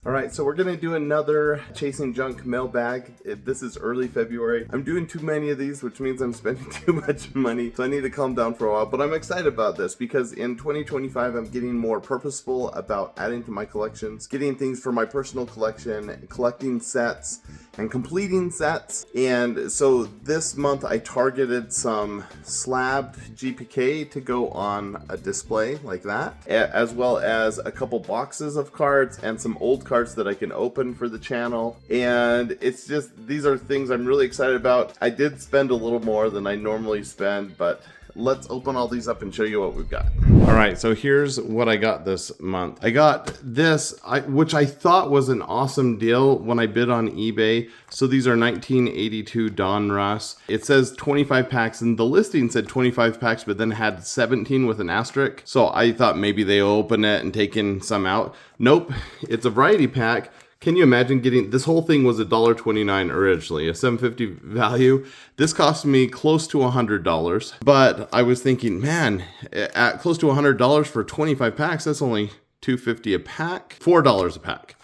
Alright, so we're going to do another Chasing Junk Mailbag. This is early February. I'm doing too many of these, which means I'm spending too much money, so I need to calm down for a while. But I'm excited about this because in 2025, I'm getting more purposeful about adding to my collections, getting things for my personal collection, collecting sets, and completing sets. And so this month, I targeted some slabbed GPK to go on a display like that, as well as a couple boxes of cards and some old cards that I can open for the channel. And it's just, these are things I'm really excited about. I did spend a little more than I normally spend, but let's open all these up and show you what we've got. All right, so here's what I got this month. I got this, which I thought was an awesome deal when I bid on eBay. So these are 1982 Donruss. It says 25 packs, and the listing said 25 packs, but then had 17 with an asterisk. So I thought maybe they open it and taken some out. Nope, it's a variety pack. Can you imagine getting, this whole thing was $1.29 originally, a $7.50 value. This cost me close to $100, but I was thinking, man, at close to $100 for 25 packs, that's only $2.50 a pack, $4 a pack.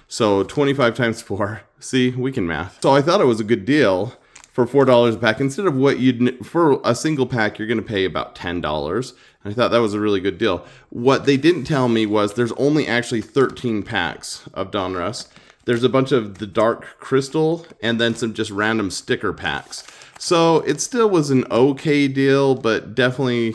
So 25 times 4, see, we can math. So I thought it was a good deal for $4 a pack. Instead of what you'd, for a single pack, you're gonna pay about $10. I thought that was a really good deal. What they didn't tell me was there's only actually 13 packs of Donruss. There's a bunch of the dark crystal and then some just random sticker packs. So it still was an okay deal, but definitely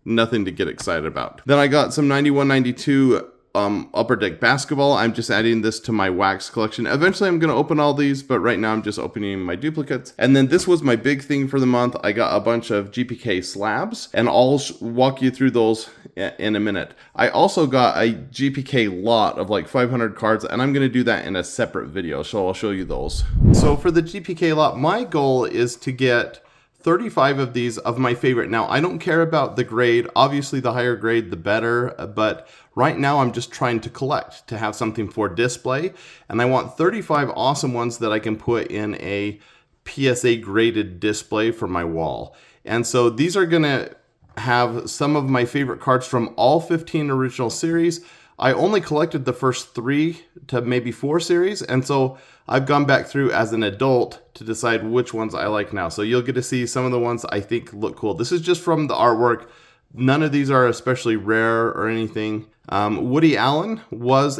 nothing to get excited about. Then I got some 91-92 Upper Deck basketball. I'm just adding this to my wax collection. Eventually I'm going to open all these, but right now I'm just opening my duplicates. And then this was my big thing for the month. I got a bunch of GPK slabs, and I'll walk you through those in a minute. I also got a GPK lot of like 500 cards, and I'm going to do that in a separate video, so I'll show you those. So for the GPK lot, my goal is to get 35 of these of my favorite. Now, I don't care about the grade. Obviously, the higher grade, the better. But right now, I'm just trying to collect, to have something for display. And I want 35 awesome ones that I can put in a PSA graded display for my wall. And so these are going to have some of my favorite cards from all 15 original series. I only collected the first 3 to maybe 4 series, and so I've gone back through as an adult to decide which ones I like now. So you'll get to see some of the ones I think look cool. This is just from the artwork. None of these are especially rare or anything. Woody Allen was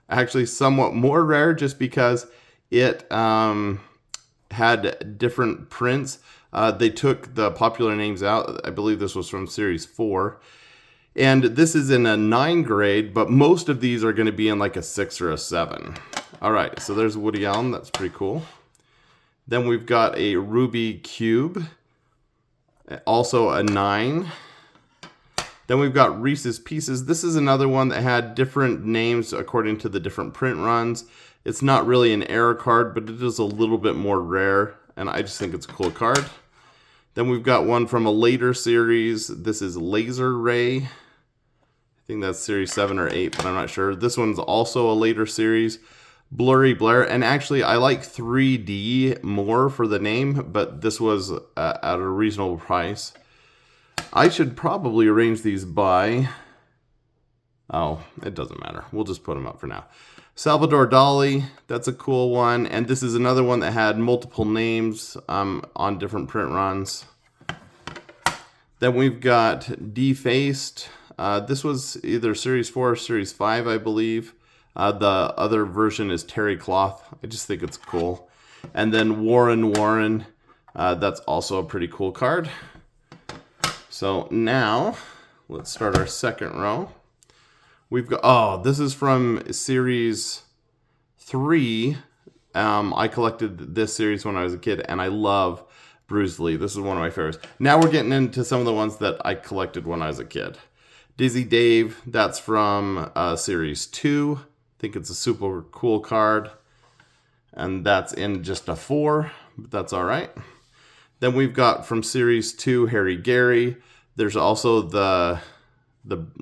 actually somewhat more rare just because it had different prints. They took the popular names out. I believe this was from series 4. And this is in a 9 grade, but most of these are going to be in like a 6 or a 7. All right, so there's Woody Allen. That's pretty cool. Then we've got a Ruby Cube, also a 9. Then we've got Reese's Pieces. This is another one that had different names according to the different print runs. It's not really an error card, but it is a little bit more rare, and I just think it's a cool card. Then we've got one from a later series. This is Laser Ray. I think that's series 7 or 8, but I'm not sure. This one's also a later series. Blurry Blair. And actually, I like 3D more for the name, but this was at a reasonable price. I should probably arrange these by... Oh, it doesn't matter. We'll just put them up for now. Salvador Dali, that's a cool one. And this is another one that had multiple names on different print runs. Then we've got Defaced. This was either Series 4 or Series 5, I believe. The other version is Terry Cloth. I just think it's cool. And then Warren. That's also a pretty cool card. So now, let's start our second row. We've got, this is from series 3. I collected this series when I was a kid, and I love Bruce Lee. This is one of my favorites. Now we're getting into some of the ones that I collected when I was a kid. Dizzy Dave, that's from series 2. I think it's a super cool card. And that's in just a 4, but that's all right. Then we've got from series 2, Harry Gary. There's also the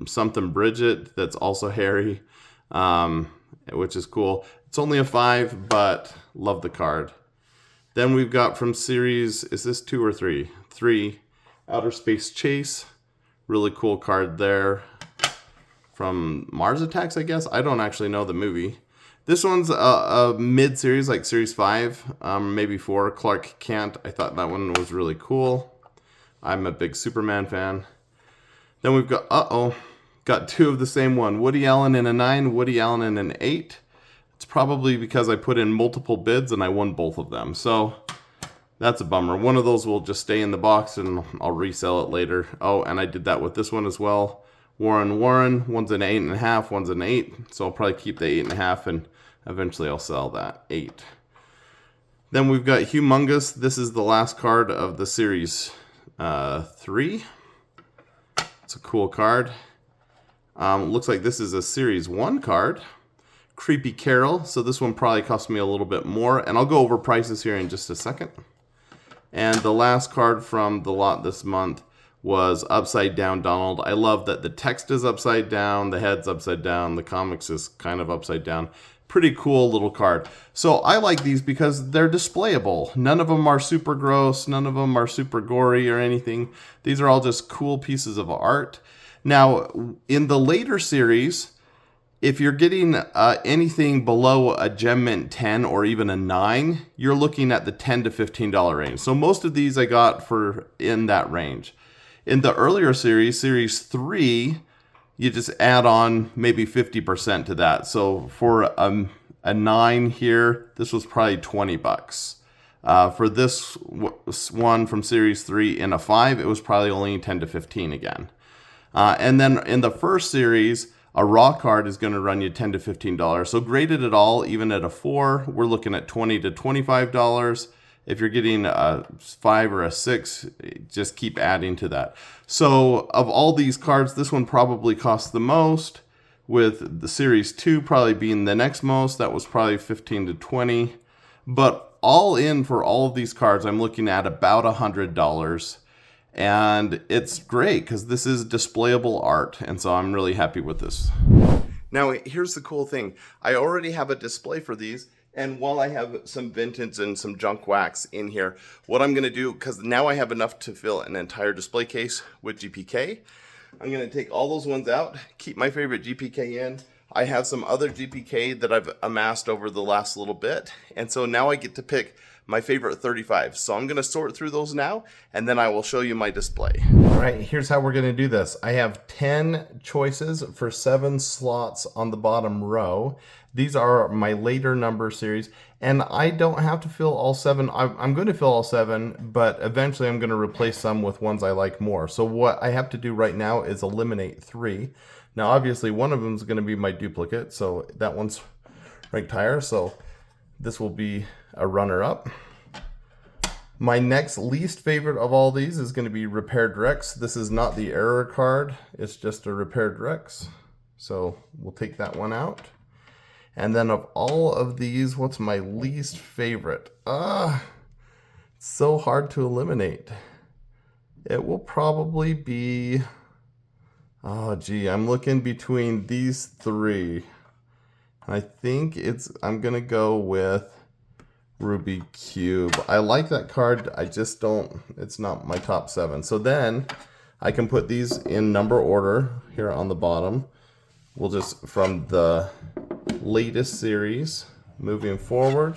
something Bridget that's also Harry, which is cool. It's only a 5, but love the card. Then we've got from series, is this 2 or 3? 3, Outer Space Chase. Really cool card there. From Mars Attacks, I guess. I don't actually know the movie. This one's a mid-series, like Series 5, maybe 4. Clark Kent. I thought that one was really cool. I'm a big Superman fan. Then we've got, got two of the same one. Woody Allen in a 9, Woody Allen in an 8. It's probably because I put in multiple bids and I won both of them. So that's a bummer. One of those will just stay in the box and I'll resell it later. Oh, and I did that with this one as well. Warren, one's an 8.5, one's an 8. So I'll probably keep the 8.5 and eventually I'll sell that 8. Then we've got Humongous. This is the last card of the Series 3. It's a cool card. Looks like this is a Series 1 card. Creepy Carol. So this one probably cost me a little bit more. And I'll go over prices here in just a second. And the last card from the lot this month was Upside Down Donald. I love that the text is upside down, the head's upside down, the comics is kind of upside down. Pretty cool little card. So I like these because they're displayable. None of them are super gross. None of them are super gory or anything. These are all just cool pieces of art. Now, in the later series, if you're getting anything below a Gem Mint 10 or even a 9, you're looking at the $10 to $15 range. So most of these I got for in that range. In the earlier series, Series 3, you just add on maybe 50% to that. So for a 9 here, this was probably $20. For this one from Series 3 in a 5, it was probably only 10 to 15 again. And then in the first series, a raw card is going to run you $10 to $15. So graded at all, even at a 4, we're looking at $20 to $25. If you're getting a 5 or a 6, just keep adding to that. So of all these cards, this one probably costs the most, with the Series 2 probably being the next most. That was probably 15 to 20. But all in for all of these cards, I'm looking at about $100. And it's great because this is displayable art, and so I'm really happy with this. Now, here's the cool thing. I already have a display for these, and while I have some vintage and some junk wax in here, what I'm going to do, because now I have enough to fill an entire display case with GPK, I'm going to take all those ones out, keep my favorite GPK in. I have some other GPK that I've amassed over the last little bit, and so now I get to pick my favorite 35. So I'm going to sort through those now, and then I will show you my display. All right, here's how we're going to do this. I have 10 choices for 7 slots on the bottom row. These are my later number series, and I don't have to fill all 7. I'm going to fill all 7, but eventually I'm going to replace some with ones I like more. So what I have to do right now is eliminate 3. Now, obviously, one of them is going to be my duplicate, so that one's ranked higher, so this will be a runner-up. My next least favorite of all these is going to be Repaired Rex. This is not the error card, it's just a Repaired Rex. So we'll take that one out. And then of all of these, what's my least favorite? It's so hard to eliminate. It will probably be, I'm looking between these 3. I think I'm going to go with Ruby Cube. I like that card. I just don't, it's not my top 7. So then I can put these in number order here on the bottom. We'll just, from the latest series, moving forward.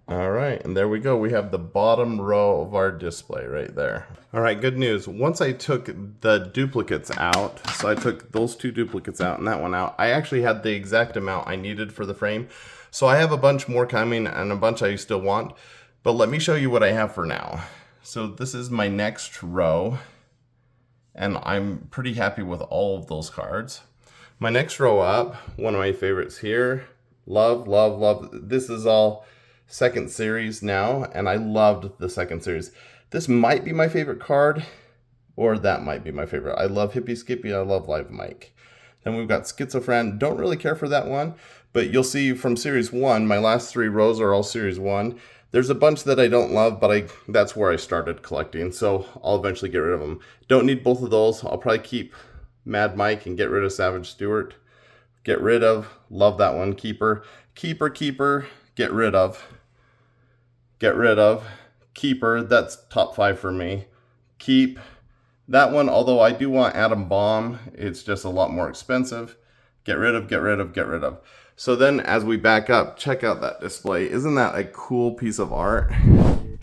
All right, and there we go. We have the bottom row of our display right there. All right, good news. Once I took the duplicates out, so I took those 2 duplicates out and that one out, I actually had the exact amount I needed for the frame. So I have a bunch more coming and a bunch I still want, but let me show you what I have for now. So this is my next row, and I'm pretty happy with all of those cards. My next row up, one of my favorites here, love, love, love. This is all second series now, and I loved the second series. This might be my favorite card, or that might be my favorite. I love Hippie Skippy, I love Live Mike. Then we've got Schizophren. Don't really care for that one, but you'll see from Series 1, my last 3 rows are all Series 1. There's a bunch that I don't love, but that's where I started collecting, so I'll eventually get rid of them. Don't need both of those. I'll probably keep Mad Mike and get rid of Savage Stewart. Get rid of, love that one. Keeper, Keeper, Keeper, get rid of. Get rid of. Keeper, that's top 5 for me. Keep. That one, although I do want Atom Bomb, it's just a lot more expensive. Get rid of, get rid of, get rid of. So then as we back up, check out that display. Isn't that a cool piece of art?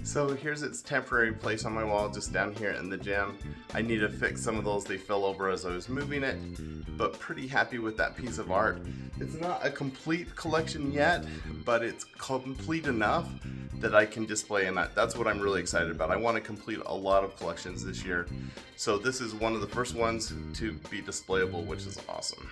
So here's its temporary place on my wall, just down here in the gym. I need to fix some of those, they fell over as I was moving it, but pretty happy with that piece of art. It's not a complete collection yet, but it's complete enough that I can display, and that's what I'm really excited about. I want to complete a lot of collections this year, so this is one of the first ones to be displayable, which is awesome.